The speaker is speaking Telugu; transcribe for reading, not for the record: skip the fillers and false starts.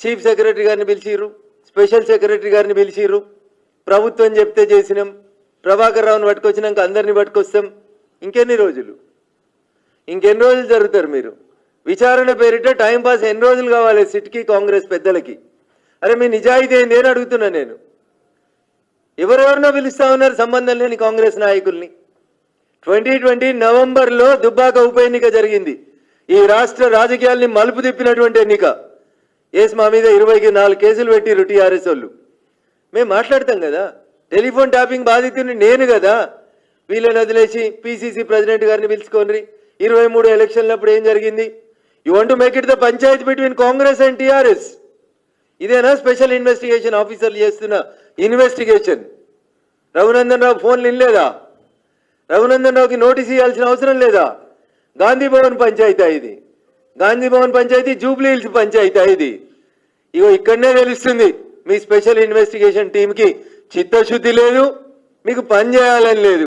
చీఫ్ సెక్రటరీ గారిని పిలిచిర్రు, స్పెషల్ సెక్రటరీ గారిని పిలిచిర్రు, ప్రభుత్వం చెప్తే చేసినాం, ప్రభాకర్ రావుని పట్టుకొచ్చినాక అందరినీ పట్టుకొస్తాం. ఇంకెన్ని రోజులు జరుగుతారు మీరు? విచారణ పేరిట టైంపాస్ ఎన్ని రోజులు కావాలి సిట్కి కాంగ్రెస్ పెద్దలకి? అరే మీ నిజాయితీ ఏంది అని అడుగుతున్నా నేను. ఎవరెవరినో పిలుస్తా ఉన్నారు సంబంధం లేని కాంగ్రెస్ నాయకుల్ని. 2020 నవంబర్లో దుబ్బాక ఉప ఎన్నిక జరిగింది. ఈ రాష్ట్ర రాజకీయాల్ని మలుపు తిప్పినటువంటి ఎన్నిక. మా మీద 24 కేసులు పెట్టిరు టీఆర్ఎస్ వాళ్ళు. మేము మాట్లాడతాం కదా, టెలిఫోన్ ట్యాపింగ్ బాధితుని నేను కదా. వీళ్ళని వదిలేసి పిసిసి ప్రెసిడెంట్ గారిని పిలుచుకోండి. 23 ఎలక్షన్లప్పుడు ఏం జరిగింది? You want to make it the Panchayat between Congress and TRS. ఇదేనా స్పెషల్ ఇన్వెస్టిగేషన్ ఆఫీసర్లు చేస్తున్న ఇన్వెస్టిగేషన్? రఘునందన్ రావు ఫోన్లు ఇనలేదా? రఘునందన్ రావుకి నోటీస్ ఇవ్వాల్సిన అవసరం లేదా? గాంధీ భవన్ పంచాయతీ ఇది. గాంధీ భవన్ పంచాయతీ జూబ్లీ హిల్స్ పంచాయతీ ఇది. ఇగో ఇక్కడనే తెలుస్తుంది మీ స్పెషల్ ఇన్వెస్టిగేషన్ టీంకి చిత్తశుద్ధి లేదు, మీకు పని చేయాలని లేదు.